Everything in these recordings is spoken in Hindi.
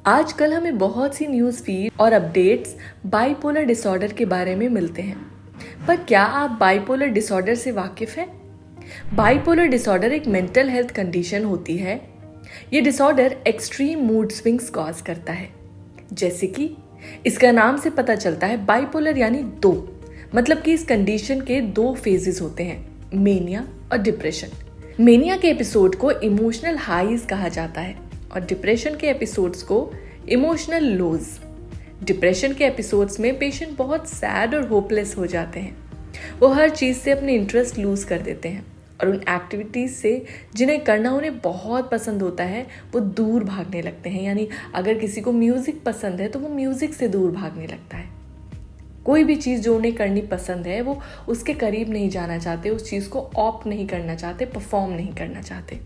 आजकल हमें बहुत सी न्यूज़ फीड और अपडेट्स बाइपोलर डिसऑर्डर के बारे में मिलते हैं, पर क्या आप बाइपोलर डिसऑर्डर से वाकिफ हैं? बाइपोलर डिसऑर्डर एक मेंटल हेल्थ कंडीशन होती है। ये disorder extreme mood swings cause करता है। जैसे कि इसका नाम से पता चलता है, बाइपोलर यानी दो, मतलब कि इस कंडीशन के दो फेजेस होते हैं, मेनिया और डिप्रेशन। मेनिया के एपिसोड को इमोशनल हाईज कहा जाता है और डिप्रेशन के एपिसोड्स को इमोशनल लोज। डिप्रेशन के एपिसोड्स में पेशेंट बहुत सैड और होपलेस हो जाते हैं। वो हर चीज़ से अपने इंटरेस्ट लूज कर देते हैं और उन एक्टिविटीज़ से जिन्हें करना उन्हें बहुत पसंद होता है वो दूर भागने लगते हैं। यानी अगर किसी को म्यूज़िक पसंद है तो वो म्यूज़िक से दूर भागने लगता है। कोई भी चीज़ जो उन्हें करनी पसंद है वो उसके करीब नहीं जाना चाहते, उस चीज़ को ऑप्ट नहीं करना चाहते, परफॉर्म नहीं करना चाहते।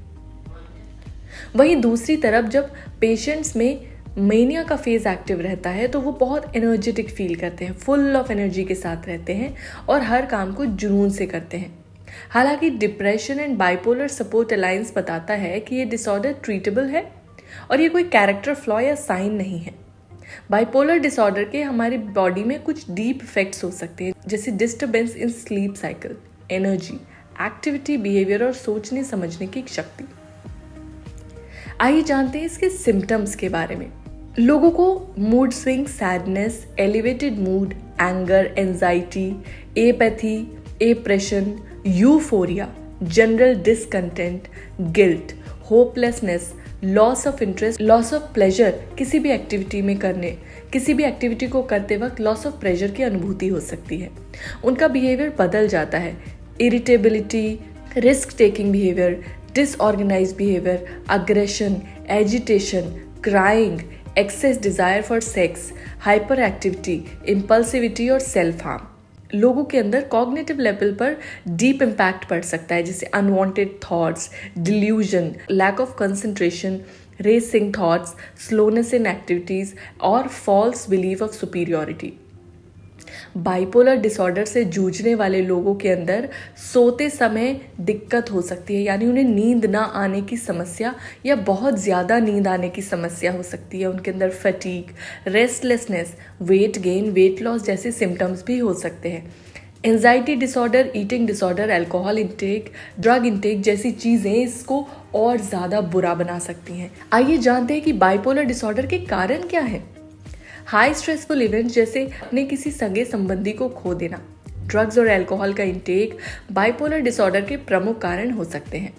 वहीं दूसरी तरफ जब पेशेंट्स में मेनिया का फेज एक्टिव रहता है तो वो बहुत एनर्जेटिक फील करते हैं, फुल ऑफ एनर्जी के साथ रहते हैं और हर काम को जुनून से करते हैं। हालांकि depression and bipolar support alliance बताता है कि ये डिसऑर्डर ट्रीटेबल है और ये कोई कैरेक्टर फ्लॉ या साइन नहीं है। बाइपोलर डिसऑर्डर के हमारी बॉडी में कुछ डीप इफेक्ट्स हो सकते हैं, जैसे disturbance in sleep cycle, energy, activity, behaviour और सोचने समझने की शक्ति। आइए जानते हैं इसके सिम्टम्स के बारे में। लोगों को mood swing, sadness, elevated mood, anger, anxiety, apathy, एप्रेशन, euphoria, general discontent, guilt, hopelessness, loss of interest, loss of pleasure, किसी भी एक्टिविटी को करते वक्त लॉस ऑफ प्लेजर की अनुभूति हो सकती है। उनका बिहेवियर बदल जाता है, irritability, risk taking behaviour, disorganised behaviour, aggression, agitation, crying, excess desire for sex, hyper activity, impulsivity और सेल्फ हार्म। लोगों के अंदर कॉग्निटिव लेवल पर डीप इम्पैक्ट पड़ सकता है, जैसे unwanted thoughts, delusion, lack of concentration, racing thoughts, slowness in activities और false belief of superiority. Bipolar disorder से जूझने वाले लोगों के अंदर सोते समय दिक्कत हो सकती है, यानी उन्हें नींद ना आने की समस्या या बहुत ज़्यादा नींद आने की समस्या हो सकती है। उनके अंदर fatigue, restlessness, weight gain, weight loss जैसे सिम्टम्स भी हो सकते हैं। Anxiety disorder, eating disorder, alcohol intake, drug intake जैसी चीज़ें इसको और ज़्यादा बुरा बना सकती हैं। आइए जानते हैं कि बाइपोलर डिसऑर्डर के कारण क्या है। हाई स्ट्रेसफुल इवेंट्स जैसे अपने किसी सगे संबंधी को खो देना, ड्रग्स और अल्कोहल का इंटेक बाइपोलर डिसऑर्डर के प्रमुख कारण हो सकते हैं।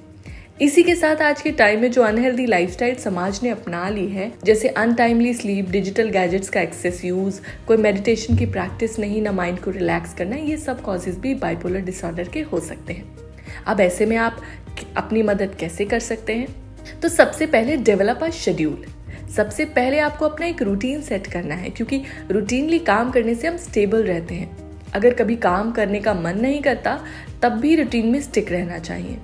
इसी के साथ आज के टाइम में जो अनहेल्दी लाइफस्टाइल समाज ने अपना ली है, जैसे अनटाइमली स्लीप, डिजिटल गैजेट्स का एक्सेस यूज, कोई मेडिटेशन की प्रैक्टिस नहीं, ना माइंड को रिलैक्स करना, ये सब कॉजेज भी बाइपोलर डिसऑर्डर के हो सकते हैं। अब ऐसे में आप अपनी मदद कैसे कर सकते हैं? तो सबसे पहले डेवलप अ शेड्यूल। सबसे पहले आपको अपना एक रूटीन सेट करना है, क्योंकि रूटीनली काम करने से हम स्टेबल रहते हैं। अगर कभी काम करने का मन नहीं करता तब भी रूटीन में स्टिक रहना चाहिए।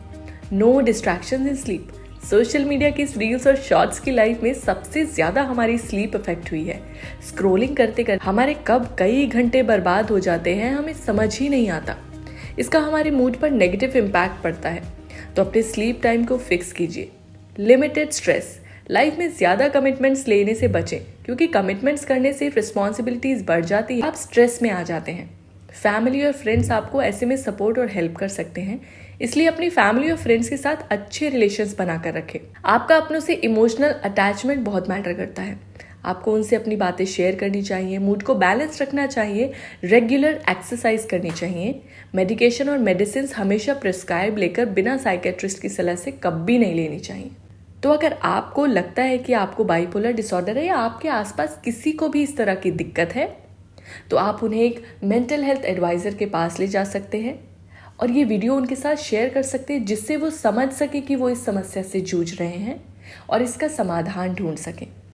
No distractions in sleep. Social media की रील्स और शॉर्ट्स की लाइफ में सबसे ज़्यादा हमारी स्लीप इफेक्ट हुई है। स्क्रोलिंग करते करते हमारे कब कई घंटे बर्बाद हो जाते हैं हमें समझ ही नहीं आता। इसका हमारे मूड पर नेगेटिव इम्पैक्ट पड़ता है। तो अपने स्लीप टाइम को फिक्स कीजिए। Limited stress. लाइफ में ज़्यादा कमिटमेंट्स लेने से बचें, क्योंकि कमिटमेंट्स करने से रिस्पॉन्सिबिलिटीज़ बढ़ जाती है, आप स्ट्रेस में आ जाते हैं। फैमिली और फ्रेंड्स आपको ऐसे में सपोर्ट और हेल्प कर सकते हैं, इसलिए अपनी फैमिली और फ्रेंड्स के साथ अच्छे रिलेशंस बनाकर रखें। आपका अपनों से इमोशनल अटैचमेंट बहुत मैटर करता है। आपको उनसे अपनी बातें शेयर करनी चाहिए, मूड को बैलेंस रखना चाहिए, रेगुलर एक्सरसाइज करनी चाहिए। मेडिकेशन और मेडिसिन हमेशा प्रिस्क्राइब लेकर बिना साइकेट्रिस्ट की सलाह से कभी नहीं लेनी चाहिए। तो अगर आपको लगता है कि आपको बाइपोलर डिसऑर्डर है या आपके आसपास किसी को भी इस तरह की दिक्कत है, तो आप उन्हें एक मेंटल हेल्थ एडवाइज़र के पास ले जा सकते हैं और ये वीडियो उनके साथ शेयर कर सकते हैं, जिससे वो समझ सके कि वो इस समस्या से जूझ रहे हैं और इसका समाधान ढूंढ सकें।